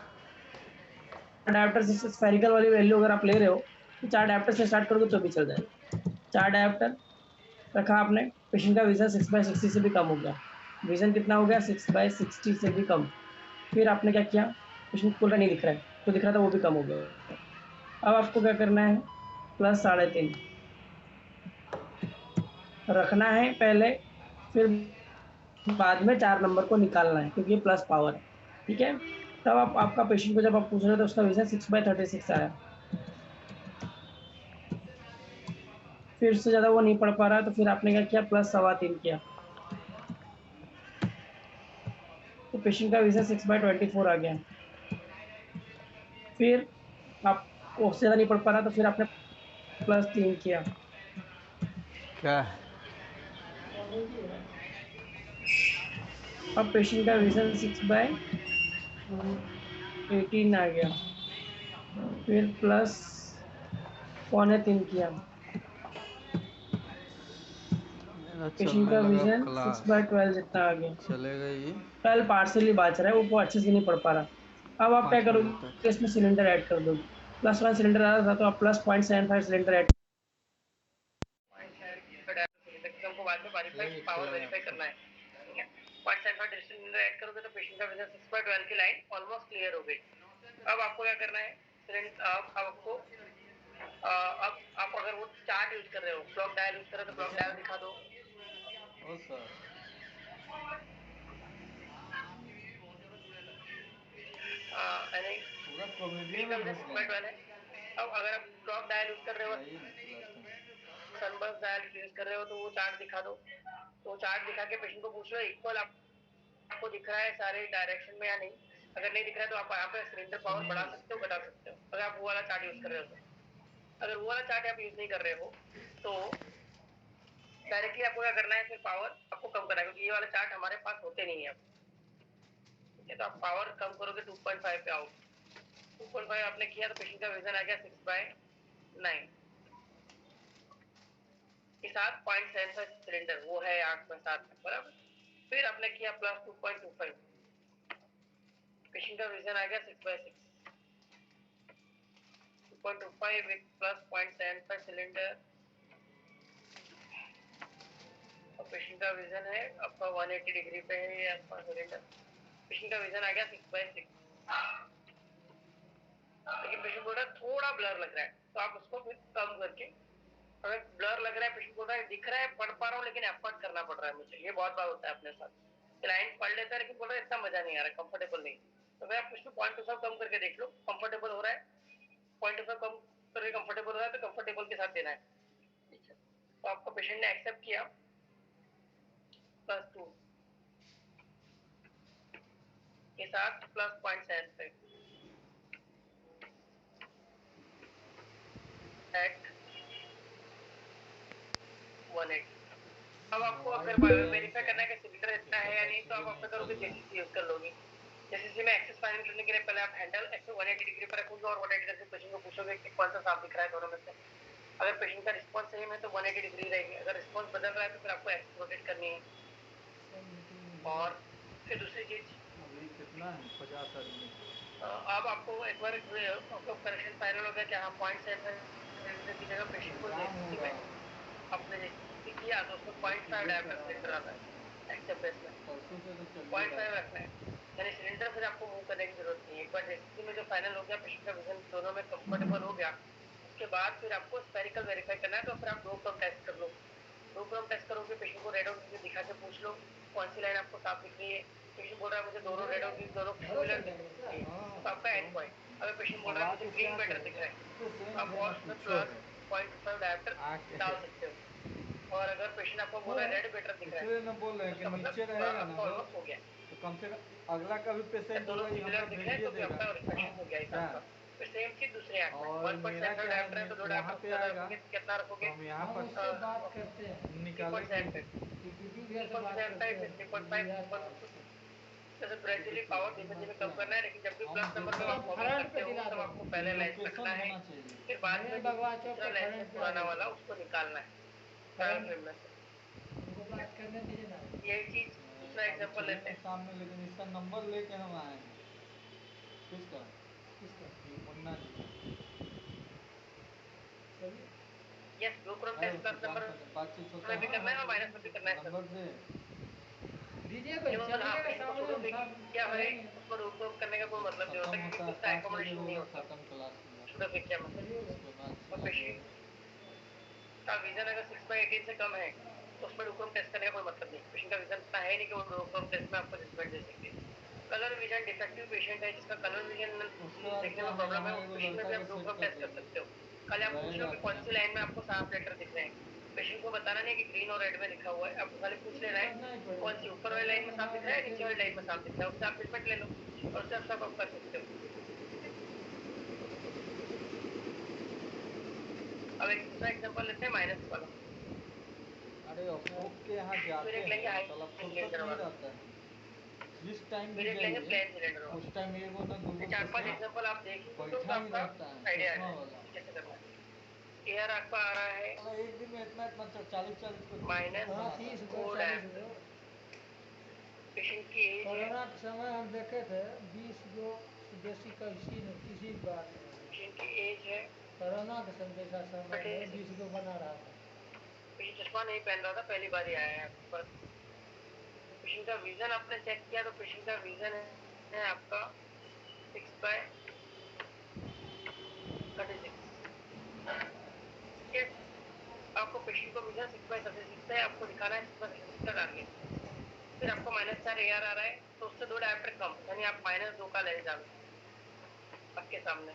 डायप्टर से स्फेरिकल वाली वैल्यू अगर आप ले रहे हो तो 4 डायप्टर से स्टार्ट करोगे तो भी चल जाएगा। 4 डायप्टर रखा आपने, पेशेंट का विजन 6/60 से भी कम हो गया। विजन कितना हो गया, 6/60 से भी कम। फिर आपने क्या किया, पेशेंट पूरा नहीं दिख रहा है, तो दिख रहा था वो भी कम हो गया। अब आपको क्या करना है, +3.5 रखना है पहले, फिर बाद में 4 नंबर को निकालना है क्योंकि ये प्लस पावर है। ठीक है। तब आप आपका पेशेंट को जब आप पूछ रहे हो तो उसका विजन 6/36 आया। फिर उससे ज्यादा वो नहीं पढ़ पा रहा है तो फिर आपने क्या किया, +3.25 किया, तो पेशेंट का विजन 6/24 आ गया। फिर आप उससे ज्यादा नहीं पढ़ पा रहा तो फिर आपने +3 किया। क्या? अब पेशेंट का विजन 6/18 आ गया। फिर +3.25 किया, मेरा पेशेंट चलने का लगा विजन क्लास। 6/12 जितना आ गया। चलेगा ये 12 पार्सली बाच रहा है, वो अच्छे से नहीं पढ़ पा रहा। अब आप क्या 5 मिनट तक। करोगे, इसमें सिलेंडर ऐड कर दोगे। +1 सिलेंडर आ रहा था तो आप +0.75 सिलेंडर ऐड, हमको बाद में पावर वेरीफाई करना है। ठीक है, 0.75 सिलेंडर ऐड करोगे तो पेशेंट का विजन 6/12 की लाइन ऑलमोस्ट क्लियर हो गई। अब आपको क्या करना है, अब आपको अब आप अगर वो चार्ट यूज कर रहे हो, क्लॉक डायल यूज कर रहे हो तो क्लॉक डायल दिखा दो। ओ सर। यानी पूरा कॉमेडी पेशेंट का में विजन घुस गए। 6/12 है। अब अगर आप क्लॉक डायल यूज कर रहे हो, जाइए ना क्लास में। सनबर्स्ट डायल यूज कर रहे हो तो वो चार्ट दिखा दो। तो चार्ट दिखा के पेशेंट को पूछ लो इक्वल आपको दिख रहा है सारे डायरेक्शन में या नहीं। अगर नहीं दिख रहा है तो आप यहाँ पे सिलेंडर पावर बढ़ा सकते हो, घटा सकते हो, अगर आप वो वाला चार्ट यूज कर रहे हो तो। अगर वो वाला चार्ट आप यूज नहीं कर रहे हो तो डायरेक्टली आपको क्या करना है, फिर पावर आपको कम करना है क्योंकि ये वाले चार्ट हमारे पास होते नहीं है। ठीक है, तो आप पावर कम करोगे 2.5 पे आओ। 2.5 आपने किया तो पेशेंट का विजन आ गया 6/9 के साथ 0.75 सिलेंडर, वो है 8 में 7 में बराबर। फिर आपने किया +2.25, पेशेंट का विजन आ गया 6/6, 2.25 विथ +0.75 सिलेंडर, और पेशेंट का विजन है आपका 180 डिग्री पे है ये आपका सिलेंडर। पेशेंट का विजन आ गया 6/6, लेकिन पेशेंट बोल रहा है थोड़ा ब्लर लग रहा है, तो आप उसको फिर कम करके, अगर ब्लर लग रहा है, पेशेंट बोल रहा है दिख रहा है, पढ़ पा रहा हूँ लेकिन एफर्ट करना पड़ रहा है मुझे, ये बहुत बार होता है अपने साथ। क्लाइंट पढ़ लेता है लेकिन बोल रहा है इतना मजा नहीं आ रहा, कंफर्टेबल नहीं। तो मैं आप कुछ 0.25 कम करके देख लो, कंफर्टेबल हो रहा है, 0.25 कम करके कंफर्टेबल हो रहा है तो कंफर्टेबल के साथ देना है। ठीक है, तो आपका पेशेंट ने एक्सेप्ट किया, +2 के साथ +0.75 एट 180। अब आपको अगर वेरीफाई करना है कि सिलेंडर इतना है या नहीं, तो आप अपना करोगे जेसीसी यूज कर लोगे। जेसीसी में एक्सेस फाइनल करने के लिए पहले आप हैंडल 180 डिग्री पर रखोगे और 180 डिग्री पेशेंट को पूछोगे कि कौन सा साफ दिख रहा है दोनों में से। अगर पेशेंट का रिस्पॉन्स सेम है तो 180 डिग्री रहेगी, अगर रिस्पॉन्स बदल रहा है तो फिर आपको एक्सेस रोटेट करनी है। और फिर दूसरी चीज, अभी कितना है 50 आदमी। अब आपको एक बार करेक्शन फाइनल हो गया कि हाँ 0.75 की जगह पेशेंट को एग्जाम जेसीसी होगा में आपने जैसे किया तो उसमें 0.5 विजिट डायप्टर करा सिलेंडर रहा आता है। है एक्सेप्ट बेस में। परसों से तो चल ही रहा 0.5 था। रखना है, यानी सिलेंडर फिर आपको मूव करने की जरूरत नहीं है। एक बार जेसीसी में जो फाइनल हो गया, पेशेंट का विजन दोनों में कंफर्टेबल हो गया, उसके बाद फिर आपको स्पेरिकल वेरीफाई करना है, तो फिर आप दो क्रम टेस्ट कर लो। दो क्रम टेस्ट करोगे, पेशेंट को रेड आउट दिखा के पूछ लो कौन सी लाइन आपको साफ दिख रही है। पेशेंट बोल रहा है मुझे दोनों रेड आउट दोनों सिमिलर दिख रही है, तो आपका एंड पॉइंट। अगर पेशेंट बोल रहा है मुझे ग्रीन बेटर दिख रहा है, तो सेम आप सेम उसमें पूछो है +0.25 डायप्टर आके। डाल सकते हो। और अगर पेशेंट आपको बोल रहा है रेड बेटर दिख रहा है इसलिए ना बोल रहे तो हैं कि उसका नीचे मतलब रहेगा ना आपका तो ऑलमोस्ट हो गया। कम से कम अगला का भी पेशेंट होगा ये हमें भेजिए देगा क्या? सेम चीज दूसरे आंख में और 1% मेरा क्या डायमीटर है तो दो वहाँ पे आएगा कितना रखोगे? तो हम यहाँ हम पर उससे बात करते हैं निकालेंगे। टीपीपी भैया से बात करते हैं 3.5 जैसे ग्रेजुअली पावर धीमे धीमे कम करना है, लेकिन जब भी प्लस नंबर में आप कॉमन करते हो तब आपको पहले लाइन रखना है, होना चाहिए। फिर बाद में जो भगवान चौक दूसरा पे लाइन फ्रंट पे पुराना वाला उसको निकालना है ट्रायल फ्रेम में से। उनको बात करने दीजिए ना। यही चीज दूसरा एग्जांपल लेते हैं। सामने लेकिन इसका नंबर लेके हम आएंगे। किसका? किसका? ये मुन्ना जी का। चलिए yes blue chrome test plus number बातचीत होता में भी करना है और माइनस में भी करना है सर। नंबर दे। दीजिए कोई केवल चलिए हाँ ना पेशेंट को सामने छोड़ोगे कि सब क्या है करेंगे। उसको रोक टोक करने का कोई मतलब नहीं होता, क्योंकि उसका एकोमोडेशन नहीं होता खत्म क्लास में। छोटा पिक्चर में। चलिए और पेशेंट का विजन अगर 6/18 से कम है तो उसमें डोक्रोम टेस्ट करने का कोई मतलब नहीं। पेशेंट का विजन इतना है नहीं कि वो डोक्रोम टेस्ट में आपको जजमेंट दे सके। कलर विजन डिफेक्टिव पेशेंट है जिसका कलर विजन देखने में प्रॉब्लम है, उस पेशेंट में भी आप डोक्रोम टेस्ट कर सकते हो। कल आप पूछ लो कि कौन सी लाइन में आपको सांप लेटर दिख रहे हैं, पेशेंट को बताना नहीं कि ग्रीन और रेड में लिखा हुआ है, आपको खाली पूछ लेना है कौन सी ऊपर वाली लाइन में सांप दिख रहा है, नीचे वाली लाइन में सांप दिख रहा है, उससे आप जजमेंट ले लो और उससे आप सब कर सकते हो। अब एक दूसरा एग्जांपल लेते हैं माइनस वाला। अरे अशोक के यहाँ जाते फिर एक लेंगे हैं हाई साला फुर्सत सिलेंडर नहीं वाला, रहता है। जिस टाइम भी फिर एक लेंगे जाइए प्लेन सिलेंडर वाला। उस टाइम एगो ना दूगो 4-5 पेशेंट एग्जांपल आप देख लीजिए तो बैठा ही आपका रहता है आइडिया आ चश्मा जाएगा वाला। कि कैसे करना है। एयर आपका आ रहा है साला एक दिन में इतना 40 माइनस हाँ 30 गो 4 40 डैम। गो। पेशेंट की एज है, कोरोना के समय हम देखे थे 20 गो से बेसी किसी बार नहीं। पेशेंट की एज है कोरोना के जैसा समय में 36। 20 गो बना रहा था। पेशेंट चश्मा नहीं पहन रहा था, पहली बार ही आया है आपके पास। पेशेंट का विजन आपने चेक किया तो पेशेंट का विजन है आपका 6/36। ठीक है, आपको पेशेंट को विजन 6/36 है, आपको दिखाना है 6/36 का टारगेट। फिर आपको -4 AR आ रहा है तो उससे 2 डायोप्टर कम, यानी आप -2 का लेंस डालो आपके सामने।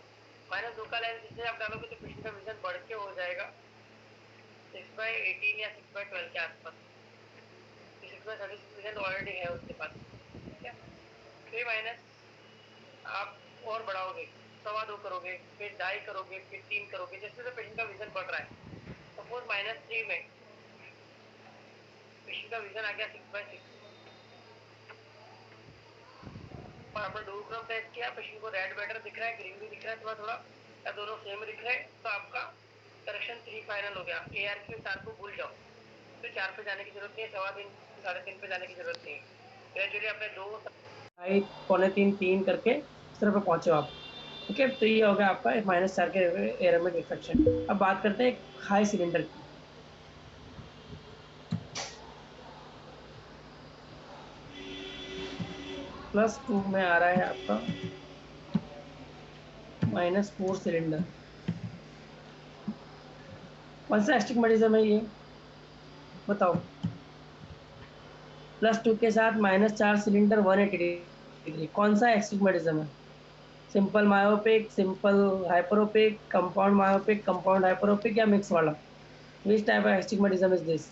-2 का लेंस जिससे आप डालोगे तो पेशेंट का विजन बढ़ के हो जाएगा 6/18 या 6/12 के आसपास। 6/36 विजन ऑलरेडी है उसके पास। ठीक है, फिर माइनस आप और बढ़ाओगे, 2.25 करोगे, फिर 2.5 करोगे, फिर 3 करोगे, जैसे जैसे पेशेंट का विजन बढ़ रहा है। सपोज -3 में पेशेंट का विजन आ गया 6/6 और आपने डोक्रोम टेस्ट किया, पेशेंट को रेड बेटर दिख रहा है, ग्रीन भी दिख रहा है थोड़ा थोड़ा, या दोनों सेम दिख रहे हैं, तो आपका करेक्शन 3 फाइनल हो गया। AR के 4 को भूल जाओ, फिर 4 पे जाने की जरूरत नहीं है, 3.25 3.5 पे जाने की जरूरत नहीं है। ग्रेजुअली आपने 2 2.25 3 करके इस तरह पे पहुंचे आप। ठीक है, तो ये हो गया आपका -4 के एयर में डिफ्रैक्शन। अब बात करते हैं हाई सिलेंडर की। +2 में आ रहा है आपका -4 सिलेंडर। कौन सा एस्टिग्मेटिज्म है ये बताओ? +2 के साथ -4 सिलेंडर 180 डिग्री, कौन सा एस्टिग्मेटिज्म है? Simple myopic, simple hyperopic, compound myopic, compound hyperopic या मिक्स वाला? Which type of astigmatism is this?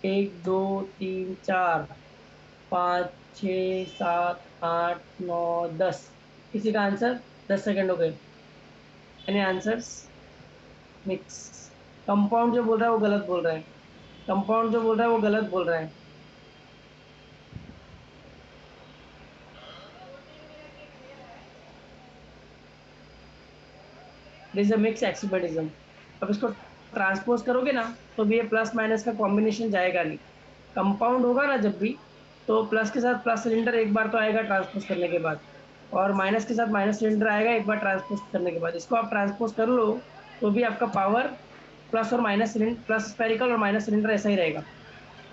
1 2 3 4 5 6 7 8 9 10। किसी का आंसर? 10 सेकंड हो गए। Any answers? मिक्स। कंपाउंड जो बोल रहा है वो गलत बोल रहा है, कंपाउंड जो बोल रहा है वो गलत बोल रहा है। This a mix astigmatism. अब इसको ट्रांसपोज करोगे ना तो भी ये प्लस माइनस का कॉम्बिनेशन जाएगा नहीं। कंपाउंड होगा ना जब भी, तो प्लस के साथ प्लस सिलेंडर एक बार तो आएगा ट्रांसपोज करने के बाद, और माइनस के साथ माइनस सिलेंडर आएगा एक बार ट्रांसपोज करने के बाद। इसको आप ट्रांसपोज कर लो तो भी आपका पावर प्लस और माइनस सिलेंडर, प्लस स्पेरिकल और माइनस सिलेंडर ऐसा ही रहेगा।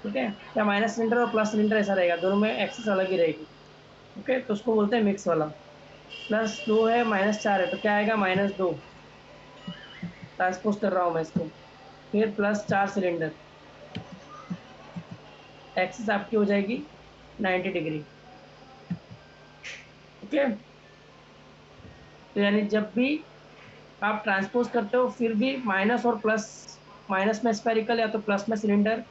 ठीक है, या माइनस सिलेंडर और प्लस सिलेंडर ऐसा रहेगा, दोनों में एक्सिस अलग ही रहेगी। ओके, तो उसको बोलते हैं मिक्स वाला। +2 है, -4 है, तो क्या आएगा? -2। ट्रांसपोज कर रहा हूँ मैं इसको। फिर +4 सिलेंडर, एक्सिस आपकी हो जाएगी 90 डिग्री। ओके, तो यानी जब भी आप ट्रांसपोज करते हो फिर भी माइनस और प्लस, माइनस में स्पेरिकल या तो प्लस में सिलेंडर,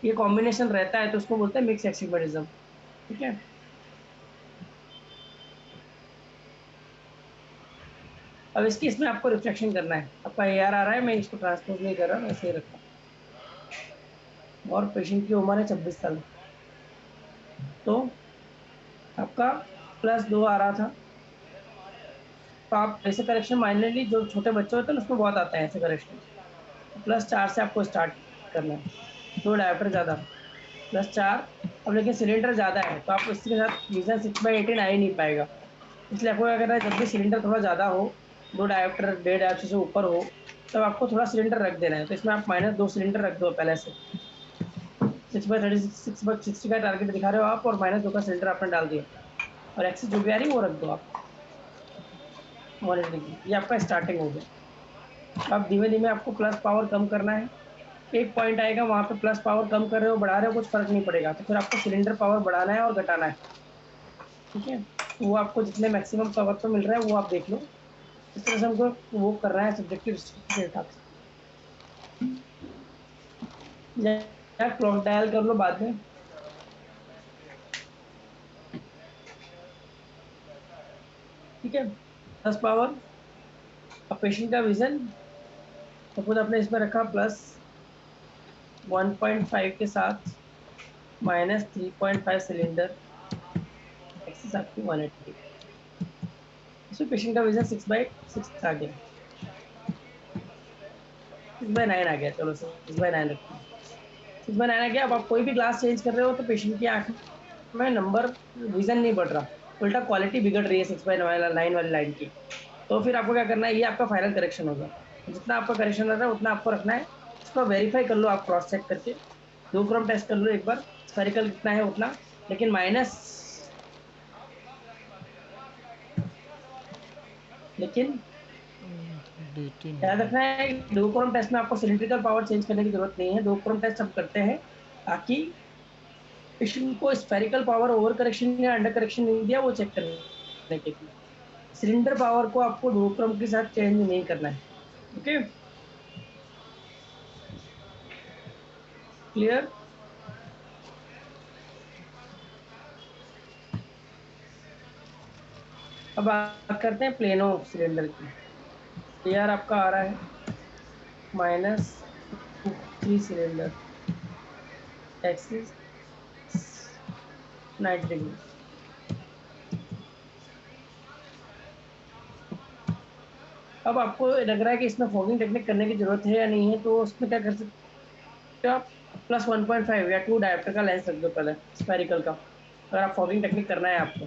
ये कॉम्बिनेशन रहता है, तो उसको बोलते हैं मिक्स एस्टिग्मेटिज्म। ठीक है, अब इसकी इसमें आपको रिफ्लेक्शन करना है। आपका AR आ रहा है, मैं इसको ट्रांसपोज नहीं कर रहा, ऐसे ही रखा। और पेशेंट की उम्र है 26 साल। तो आपका +2 आ रहा था। तो आप ऐसे करेक्शन माइनरली जो छोटे बच्चे होते हैं उसमें बहुत आता है ऐसे करेक्शन। +4 से आपको स्टार्ट करना है। 2 डायोप्टर ज़्यादा, +4। अब लेकिन सिलेंडर ज़्यादा है तो आप इसके साथ विजन 6/18 आ ही नहीं पाएगा। इसलिए आपको क्या करना है, जब भी सिलेंडर थोड़ा ज़्यादा हो, 2 डायोप्टर 1.5 डायोप्टर से ऊपर हो, तब आपको थोड़ा सिलेंडर रख देना है। तो इसमें आप -2 सिलेंडर रख दो पहले से। 6/36 6/60 का टारगेट दिखा रहे हो आप, और -2 का सिलेंडर आपने डाल दिया, और एक्सिस जो भी आ रही है वो रख दो आप मॉनिटरिंग की। ये आपका स्टार्टिंग हो गया। अब धीमे धीमे आपको प्लस पावर कम करना है। एक पॉइंट आएगा वहाँ पे प्लस पावर कम कर रहे हो बढ़ा रहे हो कुछ फर्क नहीं पड़ेगा, तो फिर आपको सिलेंडर पावर बढ़ाना है और घटाना है। ठीक है, तो वो आपको जितने मैक्सिमम पावर पे मिल रहा है वो आप देख लो। इस तरह से हमको वो करना है सब्जेक्टिव के हिसाब से, या क्लॉक डायल कर लो बाद में। ठीक है, प्लस पावर। अब पेशेंट का विजन सपोज आपने इसमें रखा +1.5 के साथ -3.5 सिलेंडर, एक्सिस आपकी 180। इसमें पेशेंट का विजन 6/6 आ गया, 6/9 आ गया। चलो 6/9 रखते हैं। 6/9 आ गया। अब आप कोई भी ग्लास चेंज कर रहे हो तो पेशेंट की आंख में नंबर विजन नहीं बढ़ रहा, उल्टा क्वालिटी बिगड़ रही है 6/9 वाली लाइन की। तो फिर आपको क्या करना है, ये आपका फाइनल करेक्शन होगा। जितना आपका करेक्शन रहता है उतना आपको रखना है। इसको वेरीफाई कर लो आप क्रॉस चेक करके, 2 क्रम टेस्ट कर लो एक बार, स्फेरिकल कितना है उतना, लेकिन माइनस, लेकिन DT याद नहीं। रखना है 2 क्रम टेस्ट में आपको सिलिंड्रिकल पावर चेंज करने की जरूरत नहीं है। 2 क्रम टेस्ट हम करते हैं ताकि पेशेंट को स्फेरिकल पावर ओवर करेक्शन या अंडर करेक्शन नहीं दिया वो चेक करने के लिए। सिलेंडर पावर को आपको 2 क्रम के साथ चेंज नहीं करना है। Okay, clear. अब बात करते हैं प्लेनो सिलेंडर की। यार आपका आ रहा है -3 सिलेंडर, एक्सिस 90 डिग्री। अब आपको लग रहा है कि इसमें फॉगिंग टेक्निक करने की जरूरत है या नहीं है, तो उसमें क्या कर सकते हो आप, +1.5 या 2 डायोप्टर का लेंस रख दो पहले स्पेरिकल का, अगर आप फॉगिंग टेक्निक करना है आपको।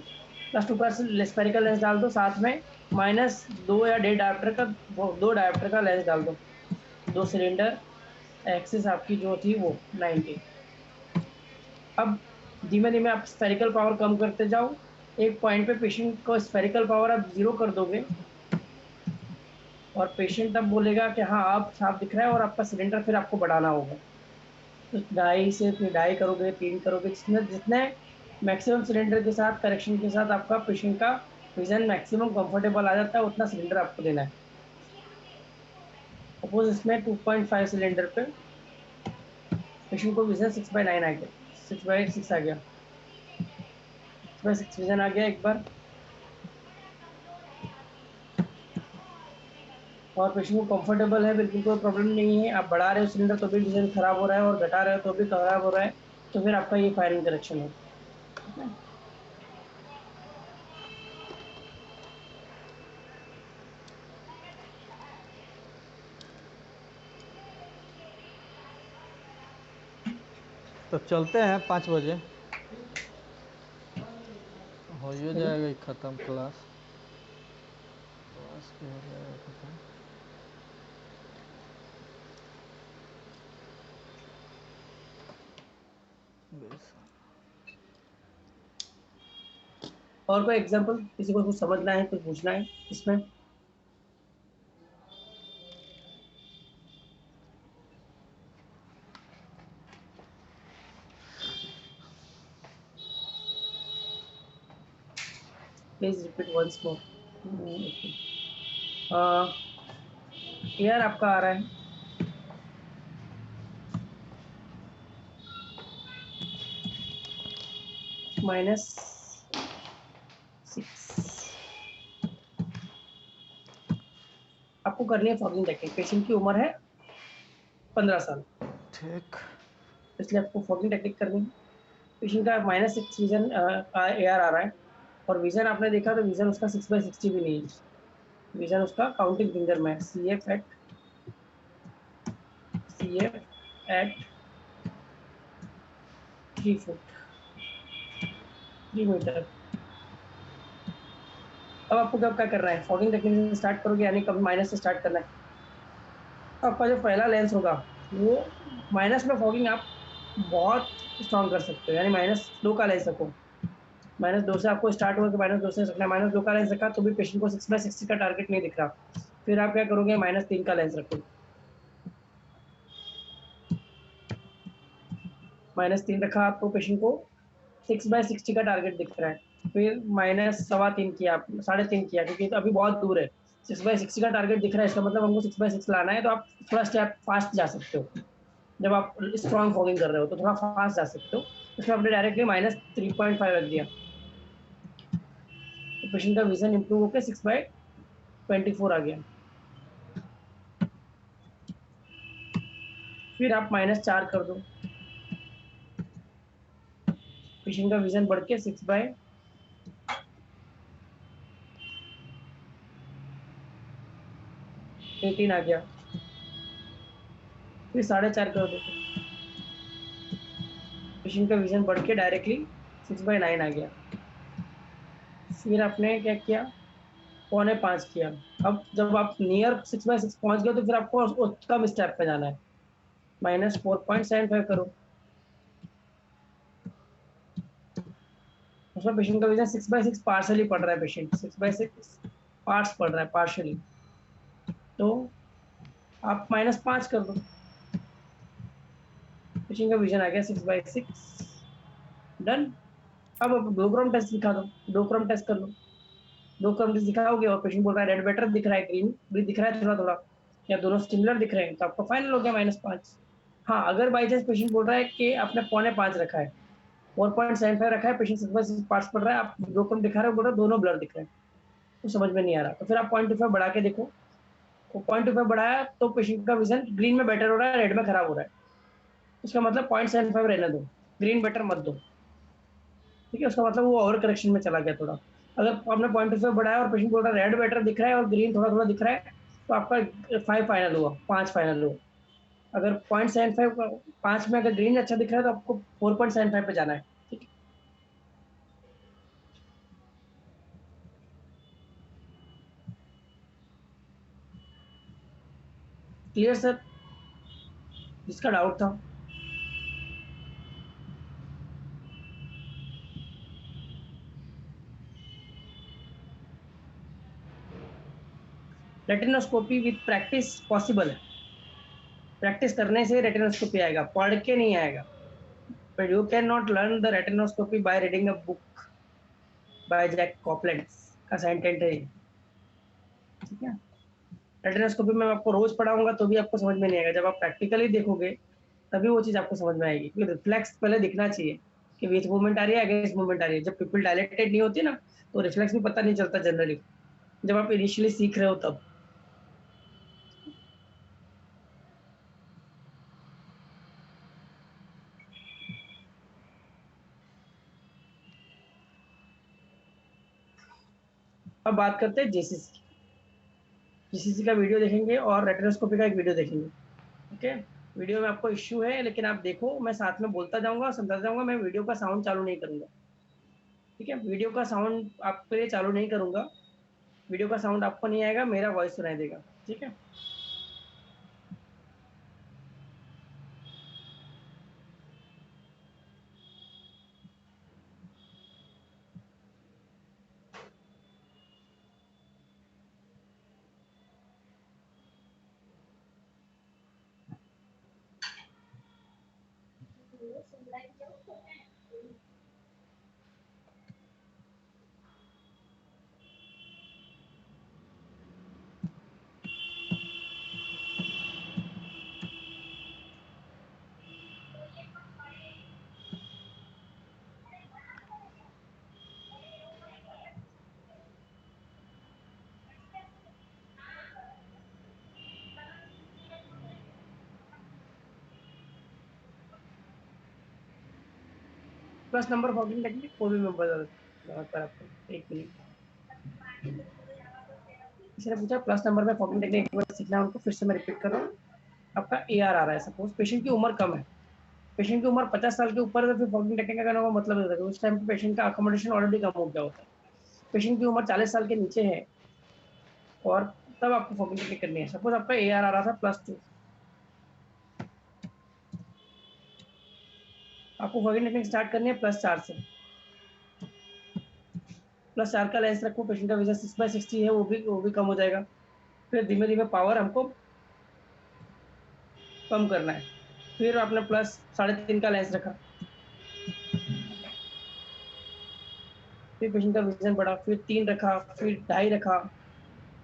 +2 का स्पेरिकल लेंस डाल दो, साथ में -2 या 1.5 डायोप्टर का, 2 डायोप्टर का लेंस डाल दो। 2 सिलेंडर, एक्सिस आपकी जो थी वो 90। अब धीमे धीमे आप स्फेरिकल पावर कम करते जाओ। एक पॉइंट पे पेशेंट को स्फेरिकल पावर आप 0 कर दोगे, और पेशेंट तब बोलेगा कि हाँ आप साफ दिख रहा है, और आपका सिलेंडर फिर आपको बढ़ाना होगा। तो 2.5 से फिर 2.5 करोगे, 3 करोगे, जितने जितने मैक्सिमम सिलेंडर के साथ करेक्शन के साथ आपका पेशेंट का विजन मैक्सिमम कंफर्टेबल आ जाता है, उतना सिलेंडर आपको देना है। सपोज इसमें 2.5 सिलेंडर पे पेशेंट को विजन 6/9 आ गया, 6/6 आ गया, 6/6 विजन आ गया एक बार। और पेशेंट को कंफर्टेबल है, बिल्कुल कोई प्रॉब्लम नहीं है। आप बढ़ा रहे हो सिलेंडर तो भी विजन खराब हो रहा है, और घटा रहे हो तो भी खराब हो रहा है, तो फिर आपका ये फायरिंग करेक्शन है। ठीक है, तो चलते हैं 5 बजे, हो ही जाएगा ख़त्म क्लास। क्लास के हो जाएगा ख़त्म। बस। और कोई एग्जांपल, किसी को कुछ समझना है, कुछ पूछना है इसमें? Please repeat once more. यार आपका आ रहा है -6। आपको करनी है फॉगिंग टेक्निक। पेशेंट की उम्र है 15 साल, ठीक। इसलिए आपको फॉगिंग टेक्निक करनी है। पेशेंट का -6 विजन का AR आ रहा है, और विजन आपने देखा तो विजन उसका 6/60 भी नहीं है, विजन उसका काउंटिंग फिंगर में CF एट 3 फुट 3 मीटर। अब आपको क्या करना है, फॉगिंग टेक्निक से स्टार्ट करोगे, यानी कभी माइनस से स्टार्ट करना है। आपका जो पहला लेंस होगा वो माइनस में फॉगिंग आप बहुत स्ट्रॉन्ग कर सकते हो, यानी -2 का लेंस रखो। -2 से आपको स्टार्ट होगा कि -2 से रखना है, -2 का लेंस रखा तो भी पेशेंट को 6/60 का टारगेट नहीं दिख रहा। फिर आप क्या करोगे, -3 का लेंस रखोगे, -3 रखा आपको, पेशेंट को 6/60 का टारगेट दिख रहा है। फिर -3.25 किया, 3.5 किया, क्योंकि तो अभी बहुत दूर है। 6/60 का टारगेट दिख रहा है, इसका मतलब हमको 6/6 लाना है, तो आप थोड़ा स्टेप फास्ट जा सकते हो। जब आप स्ट्रॉन्ग फॉगिंग कर रहे हो तो थोड़ा फास्ट जा सकते हो। इसमें आपने डायरेक्टली -3.5 रख दिया, तो पेशेंट का विजन इंप्रूव होकर 6/24 आ गया। फिर आप -4 कर दो, पेशेंट का विजन बढ़ के 6/18 आ गया। फिर 4.5 कर दो, पेशेंट का विजन बढ़ के डायरेक्टली 6/9 आ गया। फिर आपने क्या किया, 4.25 किया। अब जब आप नियर 6/6 पहुंच गए तो फिर आपको कम स्टेप पे जाना है, -4.75 करो। उसमें पेशेंट का विजन 6/6 पार्शली पड़ रहा है, पेशेंट 6/6 पार्ट्स पड़ रहा है पार्शली, तो आप -5 कर दो, पेशेंट का विजन आ गया 6/6। डन। अब ब्लूक्रॉम टेस्ट दिखा दो, ब्लूक्रॉम टेस्ट कर लो। ब्लूक्रॉम टेस्ट दिखाओगे और पेशेंट बोल रहा है रेड बेटर दिख रहा है, ग्रीन भी दिख रहा है थोड़ा थोड़ा, या दोनों सिमिलर दिख रहे हैं, तो आपका फाइनल हो गया -5। हाँ, अगर बाई चांस पेशेंट बोल रहा है कि आपने 4.25 रखा है, 4.75 रखा है, पेशेंट 6/6 पार्ट्स पड़ रहा है, आप ब्लूक्रॉम दिखा रहे हो, बोल रहे हो दोनों ब्लर दिख रहे हैं, तो समझ में नहीं आ रहा, तो फिर आप 0.25 बढ़ा के देखो। 0.25 बढ़ाया तो पेशेंट का विजन ग्रीन में बेटर हो रहा है, रेड में खराब हो रहा है, उसका मतलब 0.75 रहने दो, ग्रीन बेटर मत दो। ठीक है, उसका मतलब वो ओवर करेक्शन में चला गया थोड़ा। अगर आपने 0.25 बढ़ाया और पेशेंट बोल रहा है रेड बेटर दिख रहा है और ग्रीन थोड़ा थोड़ा दिख रहा है, तो आपका 5 फाइनल हुआ, 5 फाइनल हुआ। अगर 0.75 5 में अगर ग्रीन अच्छा दिख रहा है तो आपको 4.75 पे जाना है। ठीक है, क्लियर सर, जिसका डाउट था। रेटिनोस्कोपी विद प्रैक्टिस पॉसिबल है, प्रैक्टिस करने से रेटिनोस्कोपी आएगा, पढ़ के नहीं आएगा। But you can not learn the retinoscopy by reading a book by Jack Copland का सेंटेंस है। ठीक है, रेटिनोस्कोपी में आपको रोज पढ़ाऊंगा तो भी आपको समझ में नहीं आएगा, जब आप प्रैक्टिकली देखोगे तभी वो चीज आपको समझ में आएगी, क्योंकि रिफ्लेक्स पहले दिखना चाहिए कि विथ मूवमेंट आ रही है, अगेंस्ट मूवमेंट आ रही है। जब पिपल डायलेटेड नहीं होती ना, तो रिफ्लेक्स भी पता नहीं चलता जनरली, जब आप इनिशियली सीख रहे हो तब। अब बात करते हैं जेसीसी। जेसीसी का वीडियो देखेंगे और रेटिनोस्कोपी का एक वीडियो देखेंगे। ओके, वीडियो में आपको इश्यू है, लेकिन आप देखो, मैं साथ में बोलता जाऊंगा, समझाता जाऊंगा, मैं वीडियो का साउंड चालू नहीं करूंगा। ठीक है, वीडियो का साउंड आपके लिए चालू नहीं करूंगा, वीडियो का साउंड आपको नहीं आएगा, मेरा वॉइस सुनाई देगा। ठीक है, प्लस नंबर फॉगिंग टेक्निक वो भी मैं बता पर आपको 1 मिनट। किसी ने पूछा प्लस नंबर में फॉगिंग टेक्निक एक बार सीखना है उनको, फिर से मैं रिपीट कर रहा हूँ। आपका AR आ रहा है, सपोज पेशेंट की उम्र कम है, पेशेंट की उम्र 50 साल के ऊपर है, तो फिर फॉगिंग टेक्निक का करने का मतलब होता है उस टाइम पे पेशेंट का अकोमोडेशन ऑलरेडी कम हो गया होता है। पेशेंट की उम्र 40 साल के नीचे है और तब आपको फॉगिंग टेक्निक करनी है। सपोज आपका AR आ रहा था +2, आपको फॉगिंग टेक्निक स्टार्ट करनी है +4 से। +4 का लेंस रखो, पेशेंट का विजन 6/60 है, वो भी कम हो जाएगा। फिर धीमे धीमे पावर हमको कम करना है। फिर आपने +3.5 का लेंस रखा, फिर पेशेंट का विजन बढ़ा, फिर 3 रखा, फिर 2.5 रखा।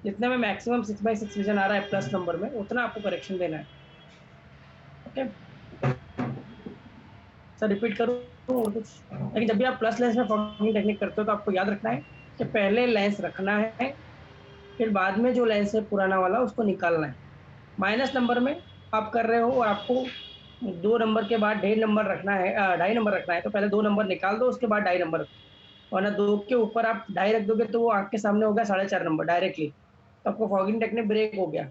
जितने में मैक्सिमम 6/6 विजन आ रहा है प्लस नंबर में, उतना आपको करेक्शन देना है। ओके सर, रिपीट करूँ और कुछ? लेकिन जब भी आप प्लस लेंस में फॉगिंग टेक्निक करते हो तो आपको याद रखना है कि पहले लेंस रखना है, फिर बाद में जो लेंस है पुराना वाला उसको निकालना है। माइनस नंबर में आप कर रहे हो और आपको 2 नंबर के बाद 1.5 नंबर रखना है, 2.5 नंबर रखना है, तो पहले 2 नंबर निकाल दो, उसके बाद 2.5 नंबर रखो। वरना 2 के ऊपर आप 2.5 रख दोगे तो वो आँख के सामने हो गया 4.5 नंबर डायरेक्टली, तो आपको फॉगिंग टेक्निक ब्रेक हो गया।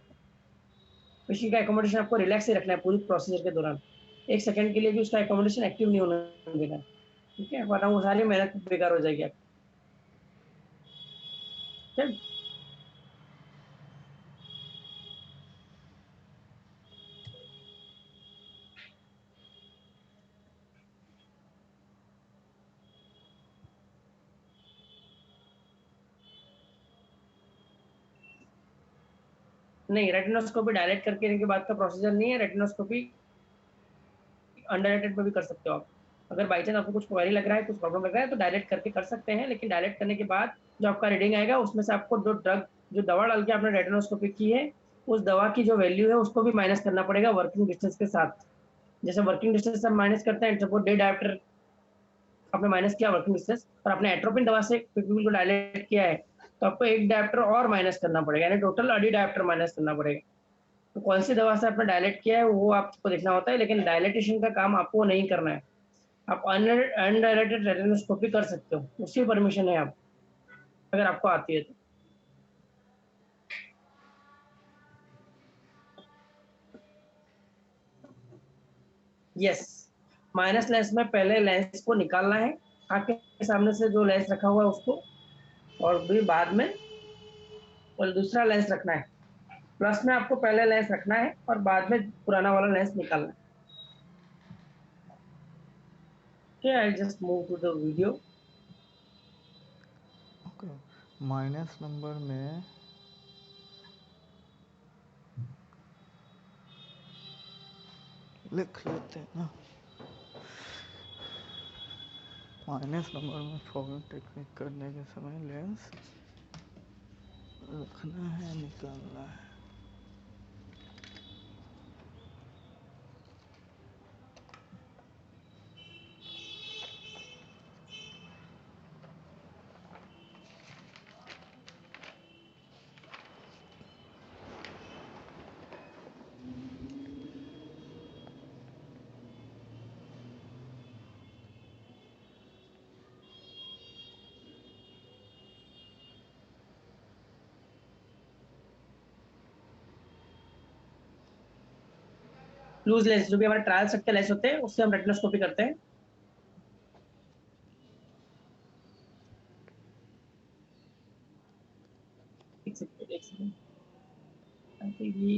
पेशेंट का एकोमोडेशन आपको रिलैक्स ही रखना है पूरी प्रोसीजर के दौरान। 1 सेकंड के लिए भी उसका एकोमोडेशन एक्टिव नहीं होने देना है, ठीक है? वरना वो सारी मेहनत बेकार हो जाएगी आपकी। ठीक है? नहीं, रेटिनोस्कोपी डायरेक्ट करके के बाद का प्रोसीजर नहीं है। रेटिनोस्कोपी अंडररेटेड में भी कर सकते हो आप। अगर बाई चांस आपको कुछ क्वेरी लग रहा है, कुछ प्रॉब्लम लग रहा है, तो डायरेक्ट करके कर सकते हैं, लेकिन डायरेक्ट करने के बाद जो आपका रीडिंग आएगा उसमें से आपको जो दवा डाल के आपने रेटिनोस्कोपी की है, उस दवा की जो वैल्यू है उसको भी माइनस करना पड़ेगा वर्किंग डिस्टेंस के साथ। जैसे वर्किंग डिस्टेंस हम माइनस करते हैं, सपोज डे डायप्टर आपने माइनस किया वर्किंग डिस्टेंस और आपने एट्रोपिन दवा से पिupil को डायलेट किया है, तो आपको 1 डायप्टर और माइनस करना पड़ेगा, यानी टोटल 2.5 डायप्टर माइनस करना पड़ेगा। तो कौन सी दवा से आपने डायलेट किया है वो आपको देखना होता है, लेकिन डायलेटेशन का काम आपको नहीं करना है। आप अनडायरेक्टेड रेटिनोस्कोपी कर सकते हो, उसकी परमिशन है आप, अगर आपको आती है तो। यस, माइनस लेंस में पहले लेंस को निकालना है, आँख के सामने से जो लेंस रखा हुआ है उसको, और भी बाद में और दूसरा लेंस रखना है। प्लस में आपको पहले लेंस रखना है और बाद में पुराना वाला लेंस निकालना है। Okay, I'll just move to the video. Okay, minus number में लिख लेते हैं ना। माइनस नंबर में फॉगिंग टेक्निक करने के समय लेंस रखना है, निकालना है। लूज लेंस जो भी हमारे ट्रायल सेट के लेंस होते हैं उससे हम रेटिनोस्कोपी करते हैं। एक सेकंड आई थिंक ये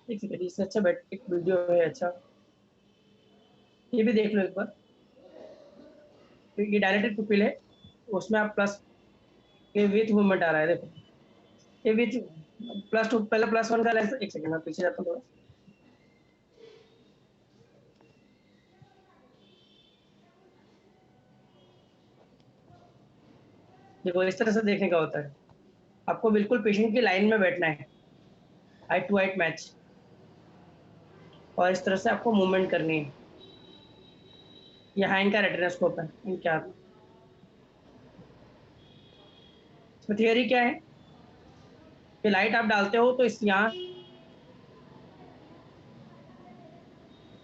एक सेकंड, इससे अच्छा एक वीडियो है अच्छा, ये भी देख लो एक बार। ये डायरेक्टेड पुपिल है, उसमें आप प्लस ये विथ मूवमेंट आ रहा है, देखो ये विथ +2 पहले +1 का लेंस। एक सेकंड मैं पीछे जाता हूँ थोड़ा। देखो इस तरह से देखने का होता है, आपको बिल्कुल पेशेंट की लाइन में बैठना है, हाइट टू हाइट मैच, और इस तरह से आपको मूवमेंट करनी है। यहाँ इनका रेटिनोस्कोप है इनके हाथ में। इसमें थियरी क्या है ये लाइट आप डालते हो तो इस यहाँ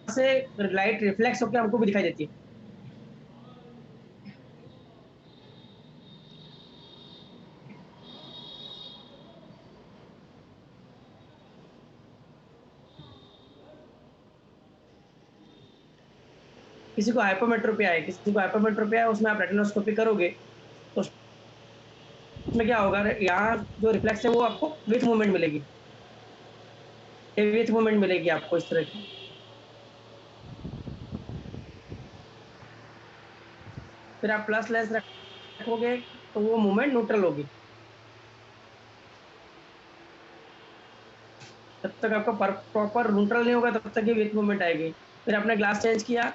से लाइट रिफ्लेक्स होकर हमको भी दिखाई देती है। किसी को हाइपरमेट्रोपिया है, किसी को हाइपरमेट्रोपिया है, उसमें आप रेटिनोस्कोपी करोगे तो उसमें क्या होगा, यहाँ जो रिफ्लेक्स है वो आपको विथ मूवमेंट मिलेगी, विथ मूवमेंट मिलेगी आपको इस तरह की। फिर आप प्लस लेंस रखोगे तो वो मूवमेंट न्यूट्रल होगी। जब तक आपका प्रॉपर न्यूट्रल नहीं होगा तब तक ये विथ मूवमेंट आएगी। फिर आपने ग्लास चेंज किया,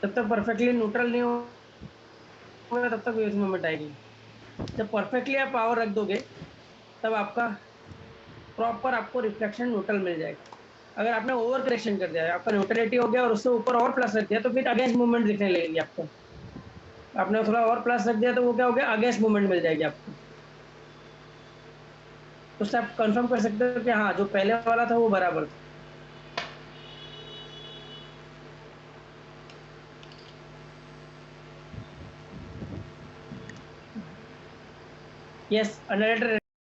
तब तक परफेक्टली न्यूट्रल नहीं होगा तब तक विथ मूवमेंट आएगी। जब परफेक्टली आप पावर रख दोगे तब आपका प्रॉपर आपको रिफ्लेक्शन न्यूट्रल मिल जाएगा। अगर आपने ओवर करेक्शन कर दिया, आपका न्यूट्रलिटी हो गया और उससे ऊपर और प्लस रख दिया तो फिर अगेंस्ट मूवमेंट दिखने लगेगी आपको। आपने थोड़ा और प्लस रख दिया तो वो क्या हो गया, अगेंस्ट मूवमेंट मिल जाएगी आपको। तो उससे आप कंफर्म कर सकते हो कि हाँ जो पहले वाला था वो बराबर था। Yes, under